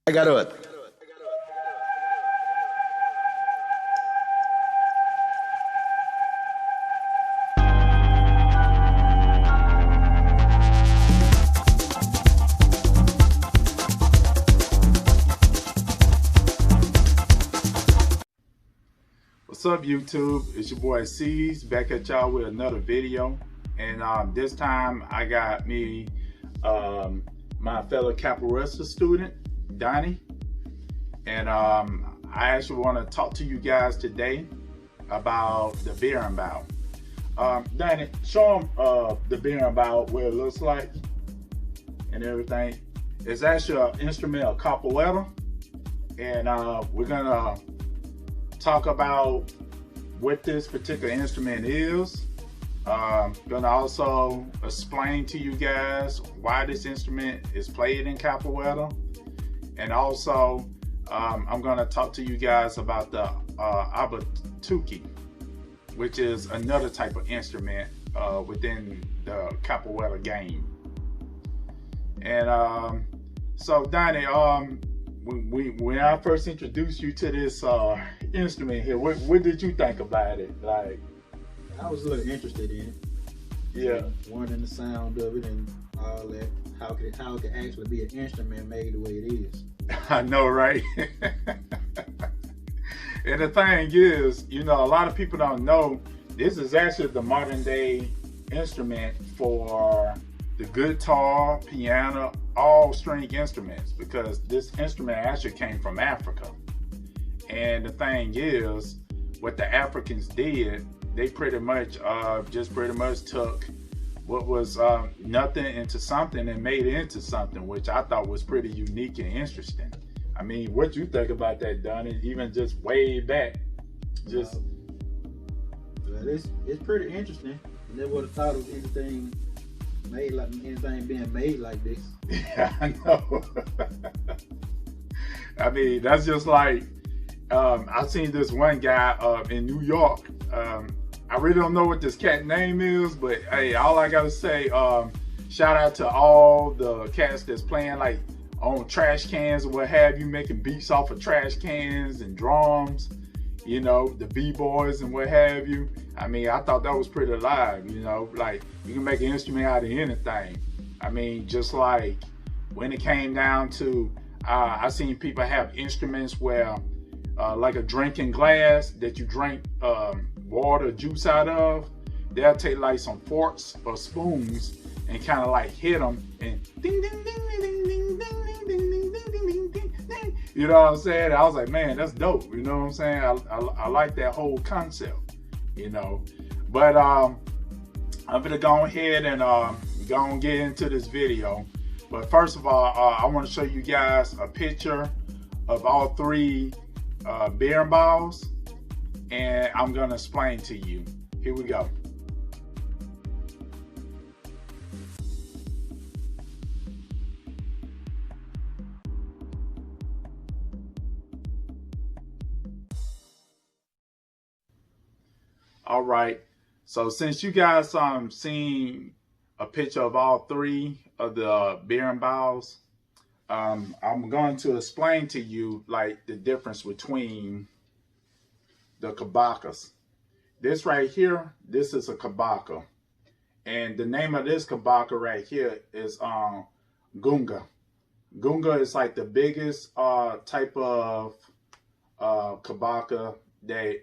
Ai, garoto. What's up, YouTube? It's your boy C's back at y'all with another video, and this time I got me my fellow Capoeira student Donnie, and I actually want to talk to you guys today about the Berimbau. Donnie, show them the Berimbau, what it looks like and everything. It's actually an instrument of Capoeira, and we're gonna talk about what this particular instrument is. Gonna also explain to you guys why this instrument is played in Capoeira, and also I'm gonna talk to you guys about the abatuki, which is another type of instrument within the Capoeira game. And so Donnie, when I first introduced you to this instrument here, what did you think about it? Like, I was a little interested in it. Yeah. Wondering the sound of it and all that. How it could actually be an instrument made the way it is. I know, right? And the thing is, you know, a lot of people don't know this is actually the modern day instrument for the guitar, piano, all string instruments, because this instrument actually came from Africa. And the thing is, what the Africans did, they pretty much took what was nothing into something and made it into something, which I thought was pretty unique and interesting. I mean, what you think about that, Donnie? Even just way back, just well, it's pretty interesting. I never would have thought of anything being made like this. Yeah, I know. I mean, that's just like I seen this one guy in New York. I really don't know what this cat name is, but hey, all I gotta say, shout out to all the cats that's playing like on trash cans or what have you, making beats off of trash cans and drums, you know, the b-boys and what have you. I mean, I thought that was pretty live, you know, like you can make an instrument out of anything. I mean, just like when it came down to, I seen people have instruments where, like a drinking glass that you drink water, juice out of, they'll take like some forks or spoons and kind of like hit them and ding, ding, ding, ding, ding, ding, ding, ding, ding, ding, ding, ding, ding. You know what I'm saying? I was like, man, that's dope. You know what I'm saying? I like that whole concept, you know. But I'm gonna go ahead and go and get into this video. But first of all, I want to show you guys a picture of all three Berimbaus, and I'm gonna explain to you. Here we go. All right, so since you guys seen a picture of all three of the Berimbaus, I'm going to explain to you like the difference between the kabakas. This right here, this is a kabaka, and the name of this kabaka right here is gunga. Gunga is like the biggest type of kabaka that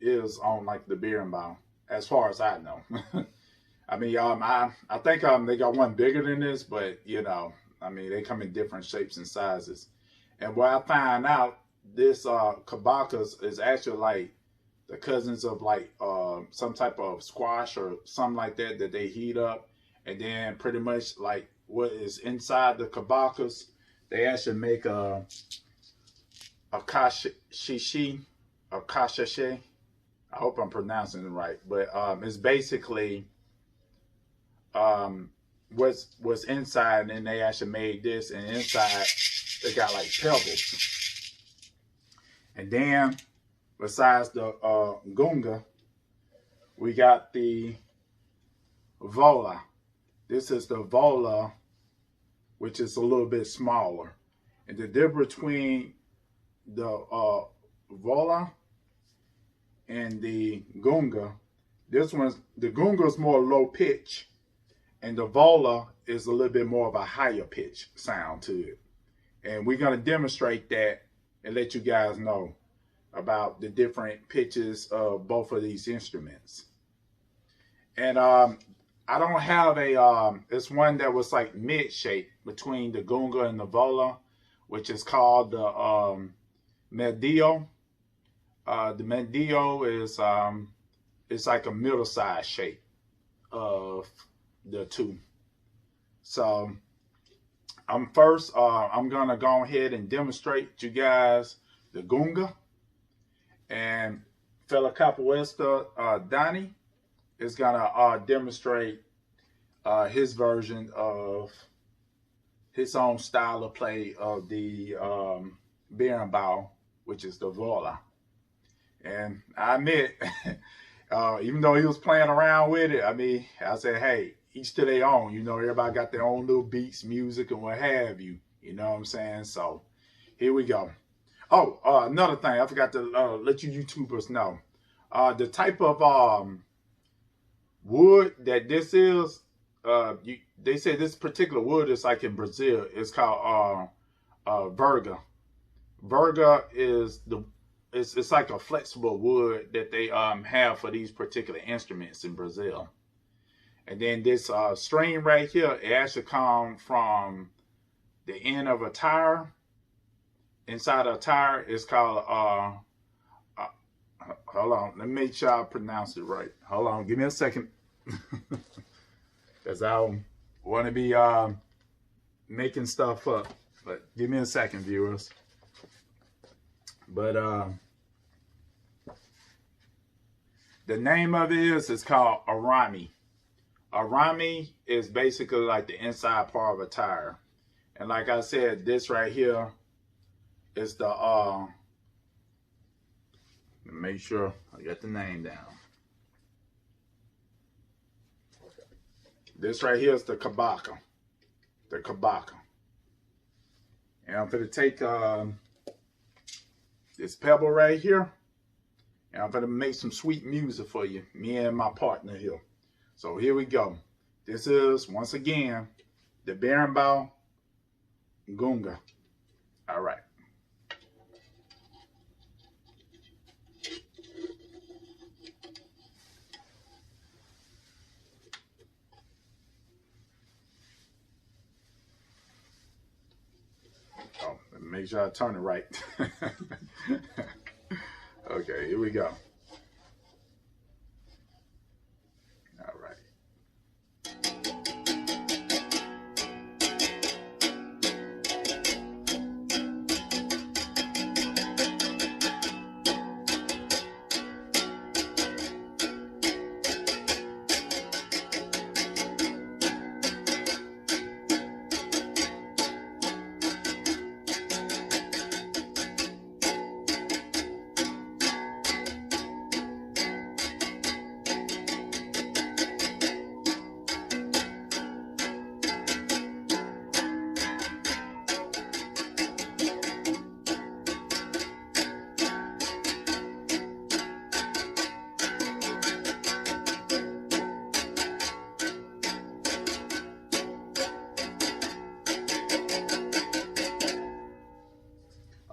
is on like the Berimbau, as far as I know. I mean, I think they got one bigger than this, but you know, I mean, they come in different shapes and sizes. And what I find out, this kabakas is actually like the cousins of like some type of squash or something like that that they heat up, and then pretty much like what is inside the kabakas, they actually make a kashishi, a kashashe. I hope I'm pronouncing it right, but it's basically what's inside, and then they actually made this, and inside they got like pebbles. And then besides the gunga, we got the vola. This is the vola, which is a little bit smaller. And the difference between the vola and the gunga, the gunga is more low pitch, and the vola is a little bit more of a higher pitch sound to it. And we're going to demonstrate that and let you guys know about the different pitches of both of these instruments. And I don't have it's one that was like mid shape between the gunga and the vola, which is called the medio. The medio is it's like a middle size shape of the two. So I'm gonna go ahead and demonstrate to you guys the gunga, and fellow capoeirista Donnie is gonna demonstrate his version of his own style of play of the Berimbau, which is the vola. And I admit, even though he was playing around with it, I mean, I said, hey, each to their own. You know, everybody got their own little beats, music, and what have you. You know what I'm saying? So here we go. Oh, another thing, I forgot to let you YouTubers know. The type of wood that this is, they say this particular wood is like in Brazil. It's called verga. Verga is it's like a flexible wood that they have for these particular instruments in Brazil. And then this string right here, it actually comes from the end of a tire. Inside a tire, it's called hold on, let me make sure I pronounce it right. Hold on, give me a second. Because I want to be making stuff up. But give me a second, viewers. But the name of it is called arame. Arame is basically like the inside part of a tire. And like I said, this right here is the make sure I get the name down. This right here is the kabaka. The kabaka. And I'm going to take this pebble right here, and I'm going to make some sweet music for you, me and my partner here. So here we go. This is, once again, the Berimbau gunga. All right. Oh, make sure I turn it right. Okay, here we go. All right.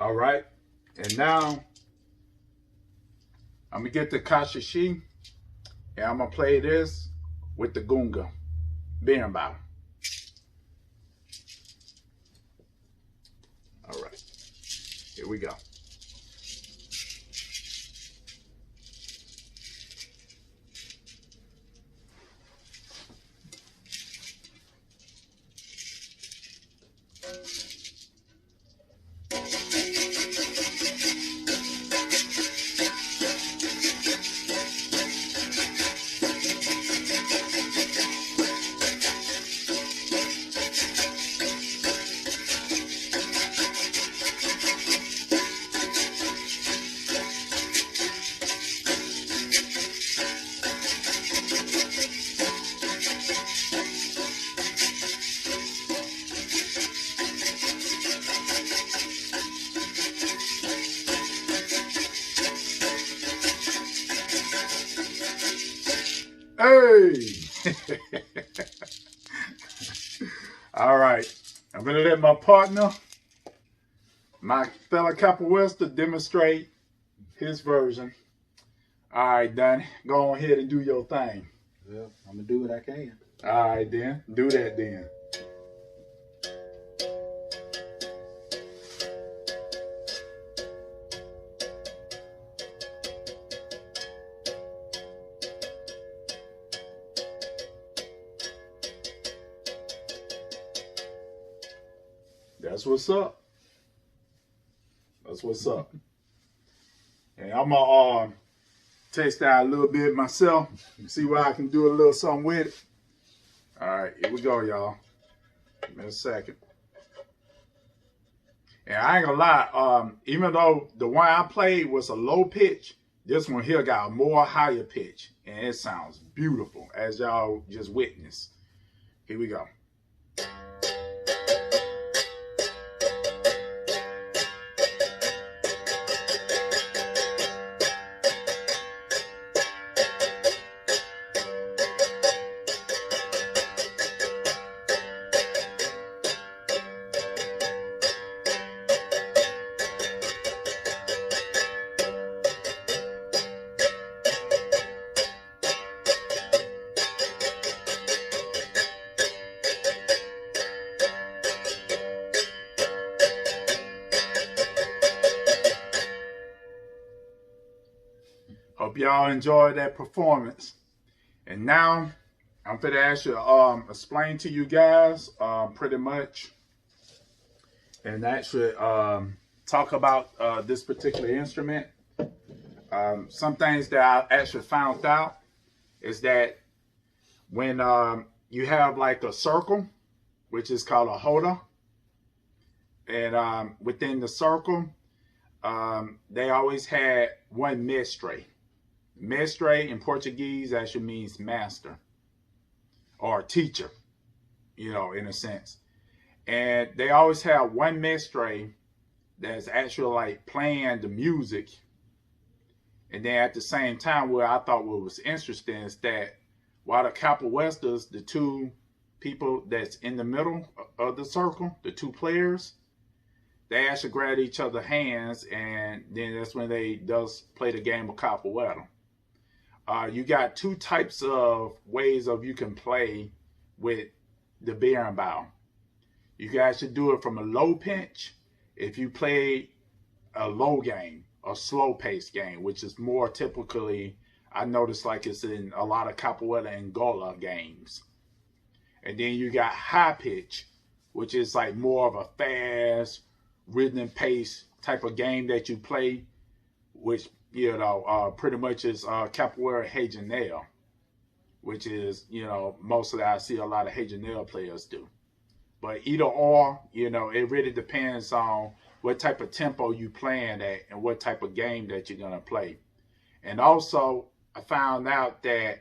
All right, and now I'm gonna get the kashishi, and I'm gonna play this with the gunga, Berimbau. All right, here we go. All right. I'm going to let my partner, my fellow Capoeirista, demonstrate his version. All right, Donnie. Go on ahead and do your thing. Well, I'm going to do what I can. All right, then. Do that then. That's what's up. That's what's up. And I'm gonna test out a little bit myself, see what I can do a little something with it. All right, here we go, y'all. Give me a second. And I ain't gonna lie, even though the one I played was a low pitch, this one here got a more higher pitch, and it sounds beautiful, as y'all just witnessed. Here we go. Hope y'all enjoyed that performance. And now I'm going to actually explain to you guys pretty much and actually talk about this particular instrument. Some things that I actually found out is that when you have like a circle, which is called a roda, and within the circle, they always had one mestre. Mestre in Portuguese actually means master or teacher, you know, in a sense. And they always have one mestre that's actually like playing the music. And then at the same time, what I thought what was interesting is that while the capoeiristas, the two people that's in the middle of the circle, the two players, they actually grab each other's hands, and then that's when they does play the game of capoeira. You got two types of ways of you can play with the berimbau. You can actually do it from a low pitch if you play a low game, a slow paced game, which is more typically, I noticed like it's in a lot of capoeira and Angola games. And then you got high pitch, which is like more of a fast, rhythm pace type of game that you play, which, you know, pretty much is Capoeira Regional, which is, you know, most of that I see a lot of Regional players do. But either or, you know, it really depends on what type of tempo you playing at and what type of game that you're going to play. And also, I found out that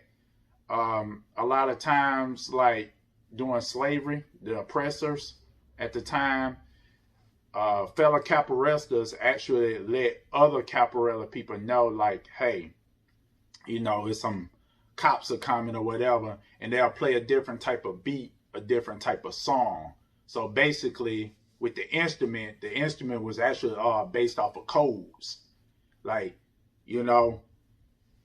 a lot of times, like during slavery, the oppressors at the time, fellow capoeiristas actually let other capoeira people know, like, hey, you know, it's some cops are coming or whatever, and they'll play a different type of beat, a different type of song. So basically, with the instrument was actually based off of codes. Like, you know,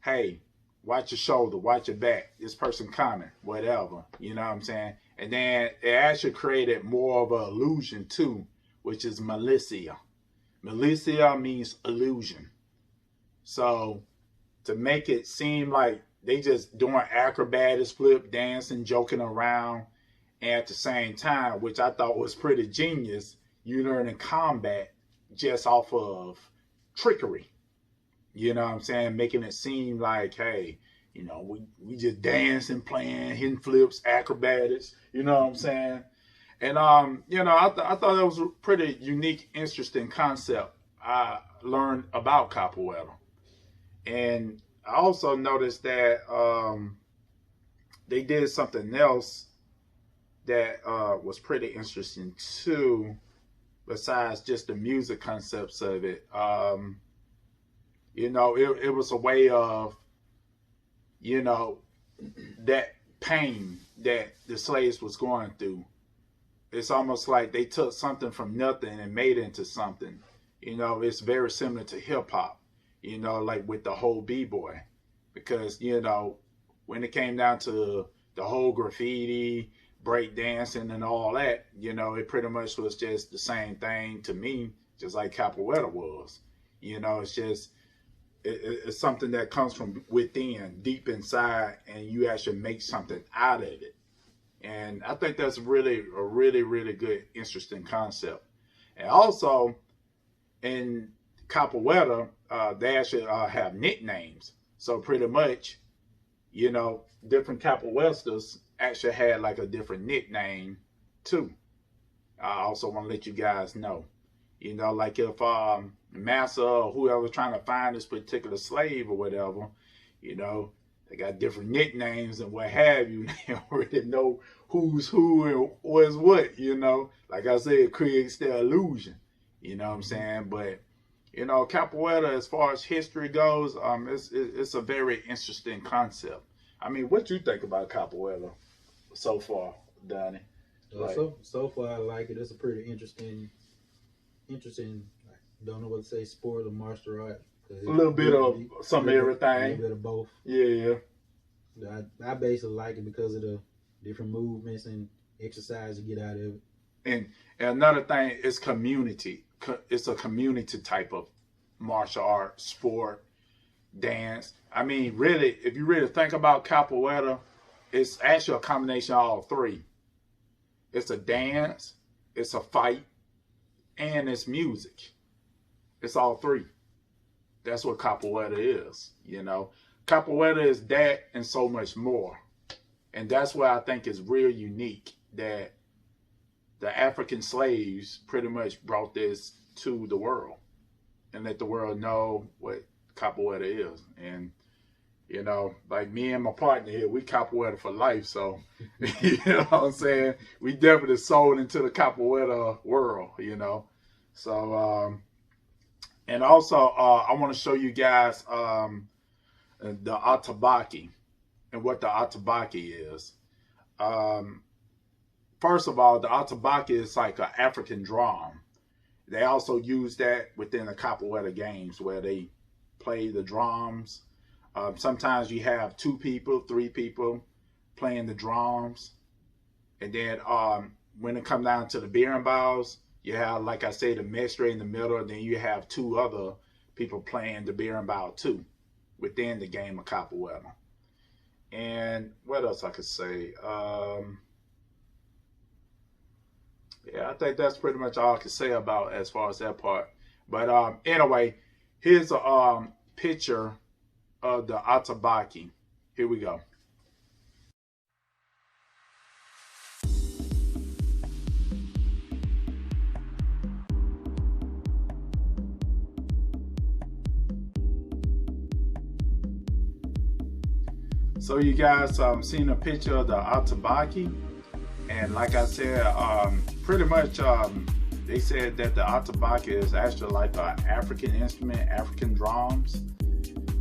hey, watch your shoulder, watch your back, this person coming, whatever, you know what I'm saying? And then it actually created more of an illusion too, which is militia. Militia means illusion. So to make it seem like they just doing acrobatics, flip, dancing, joking around, and at the same time, which I thought was pretty genius, you learning combat just off of trickery. You know what I'm saying? Making it seem like, hey, you know, we just dancing, playing, hitting flips, acrobatics, you know what I'm saying? And, you know, I thought that was a pretty unique, interesting concept I learned about capoeira. And I also noticed that they did something else that was pretty interesting too, besides just the music concepts of it. You know, it was a way of, you know, that pain that the slaves was going through. It's almost like they took something from nothing and made it into something. You know, it's very similar to hip hop, you know, like with the whole B-boy. Because, you know, when it came down to the whole graffiti, break dancing and all that, you know, it pretty much was just the same thing to me, just like Capoeira was. You know, it's just, it's something that comes from within, deep inside, and you actually make something out of it. And I think that's really a really good, interesting concept. And also in Capoeira, they actually have nicknames. So pretty much, you know, different Capoeiristas actually had like a different nickname too. I also want to let you guys know, you know, like if Massa or whoever trying to find this particular slave or whatever, you know, they got different nicknames and what have you. They don't really know who's who and what's what, you know. Like I said, it creates the illusion, you know what I'm saying? But, you know, Capoeira, as far as history goes, it's a very interesting concept. I mean, what you think about Capoeira so far, Donnie? Like, so far, I like it. It's a pretty interesting. I don't know what to say, sport or martial art. A little bit of some everything. A little bit of both. Yeah. I basically like it because of the different movements and exercise you get out of it. And another thing is community. It's a community type of martial art, sport, dance. I mean, really, if you really think about Capoeira, it's actually a combination of all three. It's a dance, it's a fight, and it's music. It's all three. That's what Capoeira is, you know. Capoeira is that and so much more. And that's why I think it's real unique that the African slaves pretty much brought this to the world and let the world know what Capoeira is. And, you know, like me and my partner here, we Capoeira for life. So, you know what I'm saying? We definitely sold into the Capoeira world, you know. So, and also, I want to show you guys the atabaki and what the atabaki is. First of all, the atabaki is like an African drum. They also use that within the Capoeira games where they play the drums. Sometimes you have 2 people, 3 people playing the drums. And then when it comes down to the Berimbaus, you have, like I say, the mestre in the middle, and then you have 2 other people playing the Berimbau too within the game of Capoeira. And what else I could say? Yeah, I think that's pretty much all I can say about as far as that part. But anyway, here's a picture of the atabaki. Here we go. So you guys seen a picture of the atabaki, and like I said, pretty much they said that the atabaki is actually like an African instrument, African drums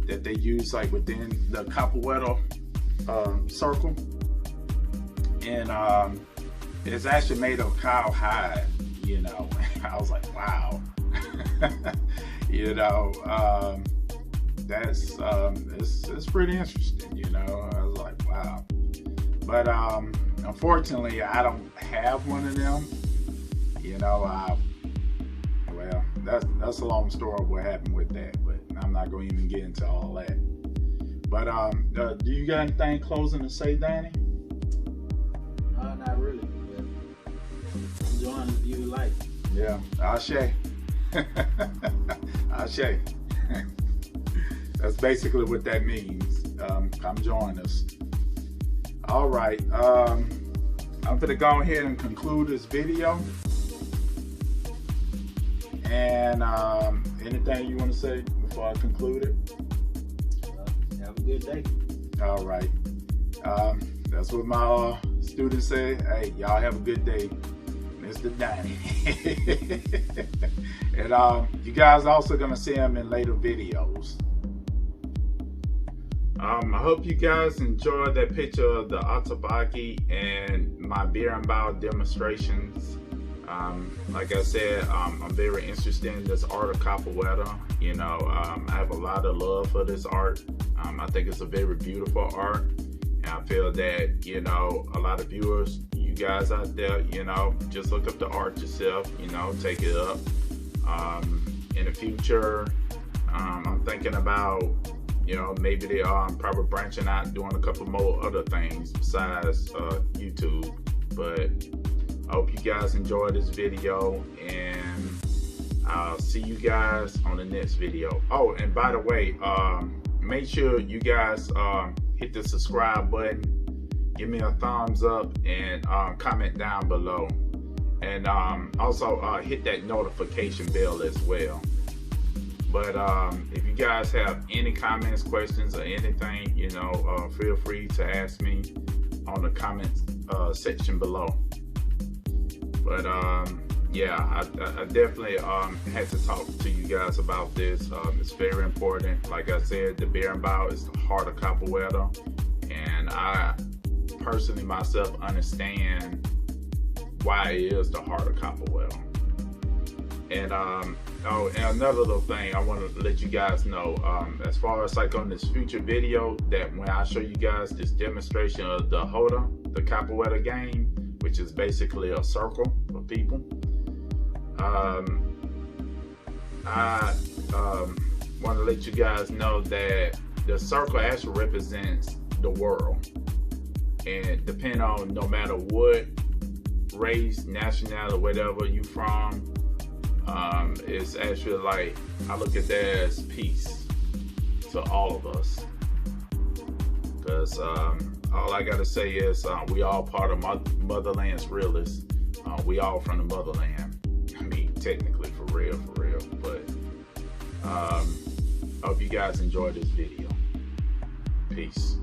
that they use like within the Capoeira circle, and it's actually made of cow hide. You know, I was like, wow, you know. That's it's pretty interesting, you know. I was like, wow. But unfortunately, I don't have one of them. You know, well, that's a long story of what happened with that, but I'm not going to even get into all that. But do you got anything closing to say, Danny? No, not really. Enjoying the view of life. Yeah, Ashe. Ashe. That's basically what that means. Come join us. All right. I'm going to go ahead and conclude this video. And anything you want to say before I conclude it? Have a good day. All right. That's what my students say. Hey, y'all have a good day. Mr. Danny. And you guys also going to see them in later videos. I hope you guys enjoyed that picture of the Atabaki and my Berimbau demonstrations. Like I said, I'm very interested in this art of Capoeira. You know, I have a lot of love for this art. I think it's a very beautiful art. And I feel that, you know, a lot of viewers, you guys out there, you know, just look up the art yourself, you know, take it up. In the future, I'm thinking about, you know, maybe they are probably branching out, doing a couple more other things besides YouTube. But I hope you guys enjoyed this video, and I'll see you guys on the next video. Oh, and by the way, make sure you guys hit the subscribe button, give me a thumbs up, and comment down below. And also hit that notification bell as well. But if you guys have any comments, questions, or anything, you know, feel free to ask me on the comments section below. But yeah, I definitely had to talk to you guys about this. It's very important. Like I said, the Berimbau is the heart of Capoeira, and I personally myself understand why it is the heart of Capoeira. And oh, and another little thing I want to let you guys know, as far as like on this future video, that when I show you guys this demonstration of the Roda, the Capoeira game, which is basically a circle of people, I want to let you guys know that the circle actually represents the world, and depending on no matter what race, nationality, whatever you from, it's actually like, I look at that as peace to all of us. Because all I gotta say is we all part of motherland's realest. We all from the motherland. I mean, technically, for real. But I hope you guys enjoyed this video. Peace.